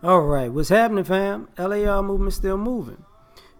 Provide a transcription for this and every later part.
All right, what's happening, fam? L.A.R. movement still moving.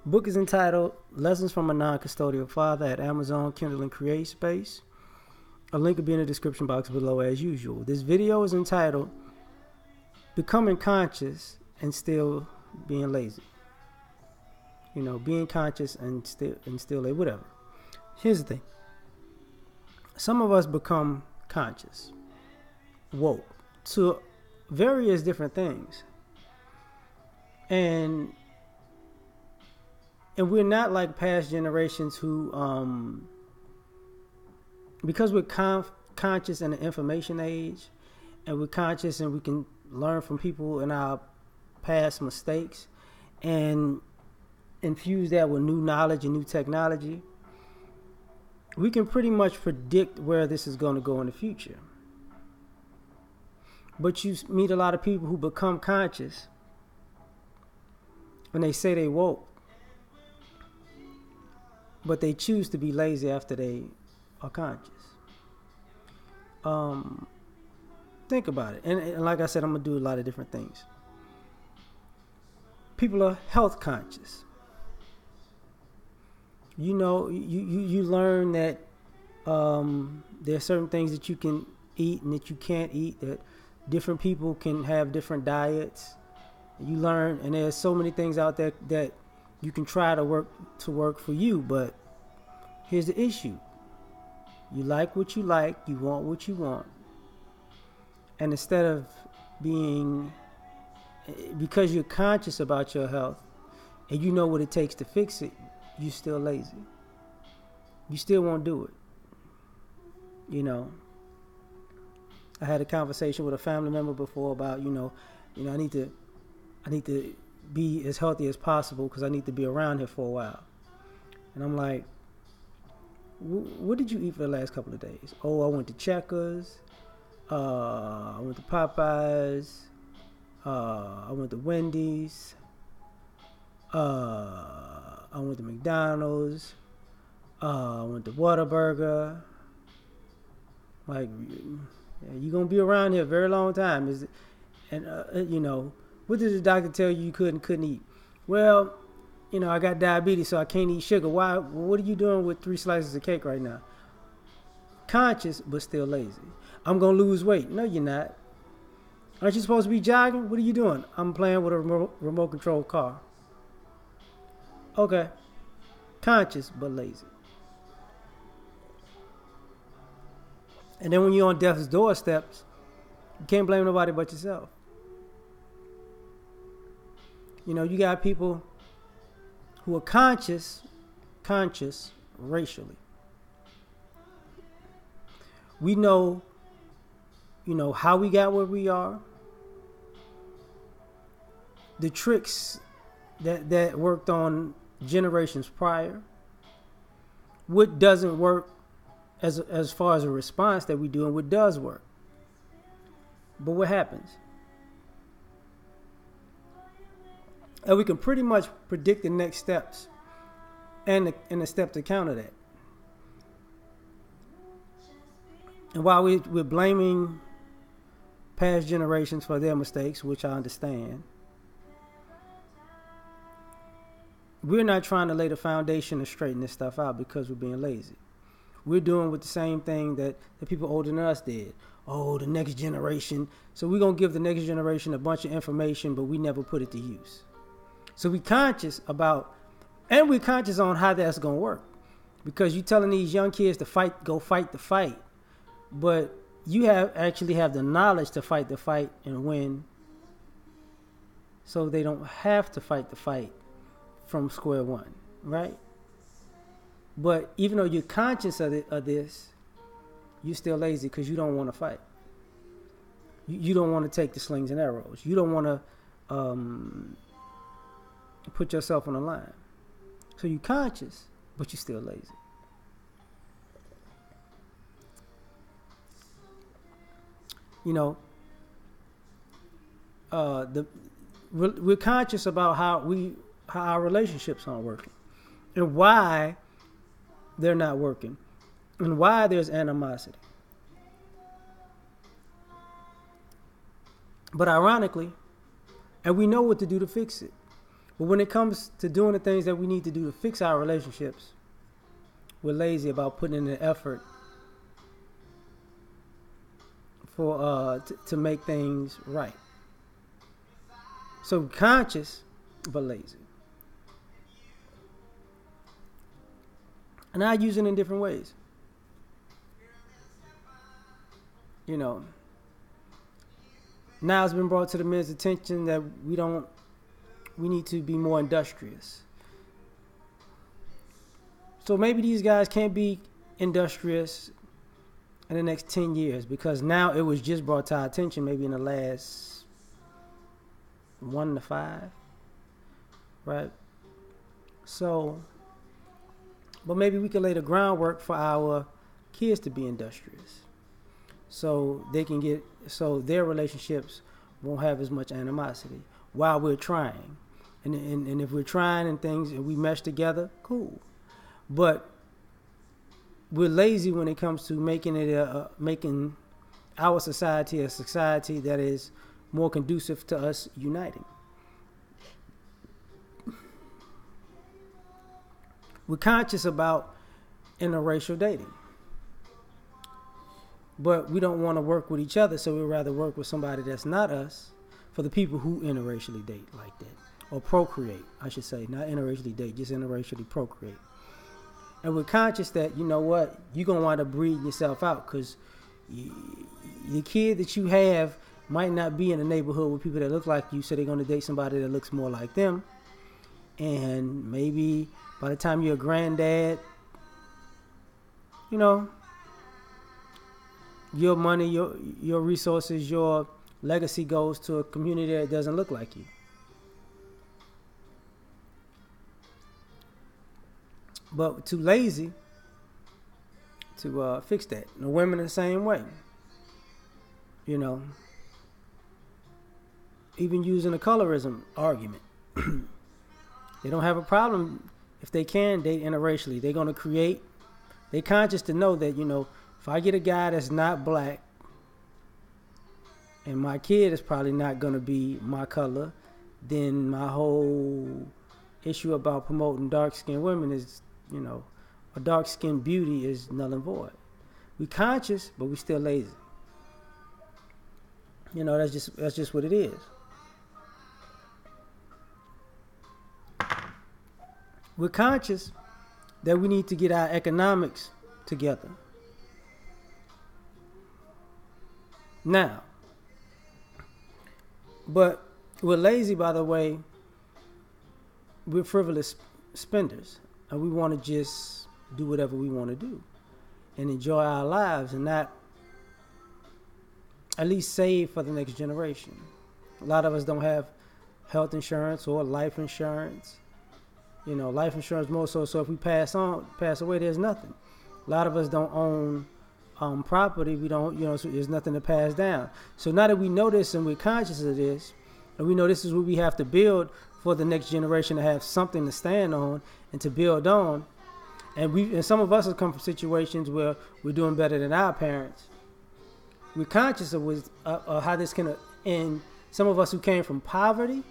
Book is entitled Lessons from a Non-Custodial Father at Amazon, Kindle, and Create Space. A link will be in the description box below as usual. This video is entitled Becoming Conscious and Still Being Lazy. You know, being conscious and still lazy, whatever. Here's the thing. Some of us become conscious, woke, to various different things. And we're not like past generations who, because we're conscious in the information age, and we're conscious and we can learn from people in our past mistakes and infuse that with new knowledge and new technology, we can pretty much predict where this is going to go in the future. But you meet a lot of people who become conscious when they say they woke, but they choose to be lazy after they are conscious. Think about it. And like I said, I'm going to do a lot of different things. People are health conscious. You know, you learn that there are certain things that you can eat and that you can't eat, that different people can have different diets. You learn, and there's so many things out there that you can try to work for you, but here's the issue. You like what you like, you want what you want. And instead of because you're conscious about your health and you know what it takes to fix it, you're still lazy. You still won't do it. You know, I had a conversation with a family member before about, I need to be as healthy as possible because I need to be around here for a while. And I'm like, what did you eat for the last couple of days? Oh, I went to Checkers. I went to Popeyes. I went to Wendy's. I went to McDonald's. I went to Whataburger. Like, you're going to be around here a very long time. What did the doctor tell you couldn't eat? Well, I got diabetes, so I can't eat sugar. Why? What are you doing with 3 slices of cake right now? Conscious, but still lazy. I'm going to lose weight. No, you're not. Aren't you supposed to be jogging? What are you doing? I'm playing with a remote control car. Okay. Conscious, but lazy. And then when you're on death's doorsteps, you can't blame nobody but yourself. You got people who are conscious racially. We know, how we got where we are. The tricks that worked on generations prior. What doesn't work as far as a response that we do, and what does work. But what happens? And we can pretty much predict the next steps and the step to counter that. And while we're blaming past generations for their mistakes, which I understand, we're not trying to lay the foundation to straighten this stuff out because we're being lazy. We're doing with the same thing that the people older than us did. Oh, the next generation. So we're going to give the next generation a bunch of information, but we never put it to use. So we're conscious we're conscious on how that's going to work. Because you're telling these young kids to go fight the fight. But you actually have the knowledge to fight the fight and win. So they don't have to fight the fight from square one, right? But even though you're conscious of this, you're still lazy because you don't want to fight. You don't want to take the slings and arrows. You don't want to put yourself on the line. So you're conscious, but you're still lazy. We're conscious about how our relationships aren't working and why they're not working and why there's animosity. But ironically, And we know what to do to fix it. But when it comes to doing the things that we need to do to fix our relationships, we're lazy about putting in the effort for to make things right. So conscious, but lazy. And I use it in different ways. You know, now it's been brought to the men's attention that we need to be more industrious. So maybe these guys can't be industrious in the next 10 years because now it was just brought to our attention maybe in the last 1 to 5, right? So, but maybe we can lay the groundwork for our kids to be industrious so they can so their relationships won't have as much animosity while we're trying. And if we're trying and things and we mesh together, cool. But we're lazy when it comes to making our society a society that is more conducive to us uniting. We're conscious about interracial dating, but we don't want to work with each other, so we'd rather work with somebody that's not us for the people who interracially date like that. Or procreate, I should say. Not interracially date, just interracially procreate. And we're conscious that, you know what, you're going to wind up breeding yourself out because the kid that you have might not be in a neighborhood with people that look like you, so they're going to date somebody that looks more like them. And maybe by the time you're a granddad, you know, your money, your resources, your legacy goes to a community that doesn't look like you. But too lazy to fix that. And the women are the same way. You know, even using the colorism argument. They don't have a problem if they can date interracially. They're going to they're conscious to know that, you know, if I get a guy that's not black and my kid is probably not going to be my color, then my whole issue about promoting dark-skinned women is, you know, a dark-skinned beauty is null and void. We conscious, but we still lazy. You know, that's just what it is. We're conscious that we need to get our economics together. Now, but we're lazy, by the way. We're frivolous spenders. And we want to just do whatever we want to do and enjoy our lives and not at least save for the next generation. A lot of us don't have health insurance or life insurance. You know, life insurance more so if we pass away, there's nothing. A lot of us don't own property. We don't, you know, so there's nothing to pass down. So now that we know this and we're conscious of this, and we know this is what we have to build for the next generation to have something to stand on and to build on. And some of us have come from situations where we're doing better than our parents. We're conscious of how this can end. Some of us who came from poverty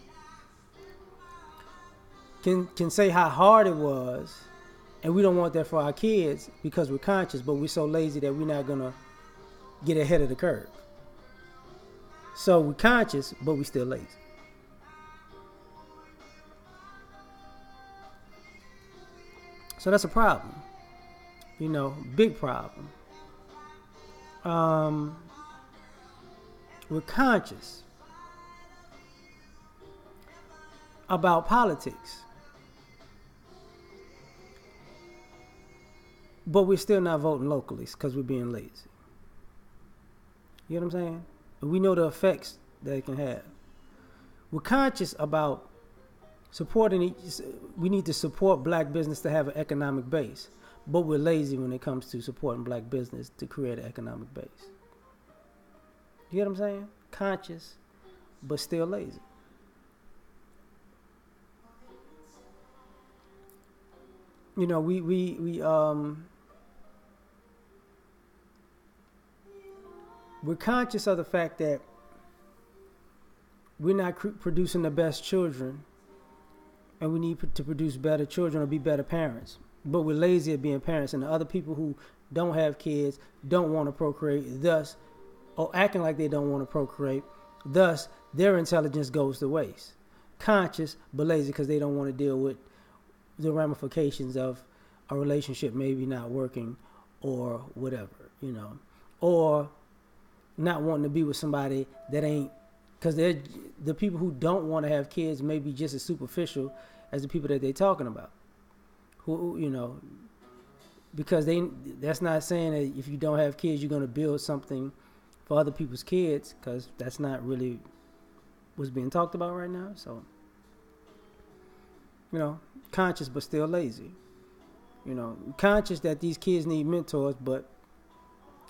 can say how hard it was, and we don't want that for our kids because we're conscious, but we're so lazy that we're not going to get ahead of the curve. So we're conscious, but we're still lazy. So that's a problem, you know, big problem. We're conscious about politics, but we're still not voting locally because we're being lazy. You know what I'm saying? We know the effects that it can have. We're conscious about we need to support black business to have an economic base, but we're lazy when it comes to supporting black business to create an economic base. You get what I'm saying? Conscious, but still lazy. You know, we're conscious of the fact that we're not producing the best children, and we need to produce better children or be better parents. But we're lazy at being parents, and the other people who don't have kids don't want to procreate, thus, or acting like they don't want to procreate, thus their intelligence goes to waste. Conscious but lazy because they don't want to deal with the ramifications of a relationship maybe not working or whatever, or not wanting to be with somebody that ain't, because the people who don't want to have kids may be just as superficial as the people that they're talking about, who because that's not saying that if you don't have kids you're going to build something for other people's kids, because that's not really what's being talked about right now. So conscious but still lazy. Conscious that these kids need mentors, but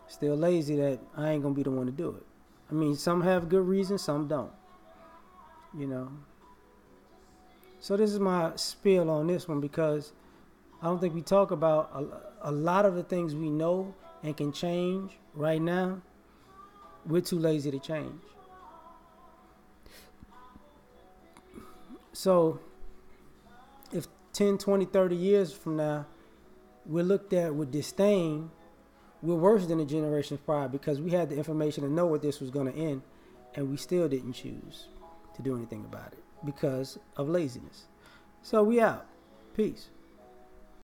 still lazy that I ain't gonna be the one to do it. I mean, some have good reasons, some don't. So this is my spiel on this one, because I don't think we talk about a lot of the things we know and can change right now. We're too lazy to change. So if 10, 20, 30 years from now, we're looked at with disdain, we're worse than the generations prior, because we had the information to know where this was going to end, and we still didn't choose to do anything about it because of laziness. So we out. Peace.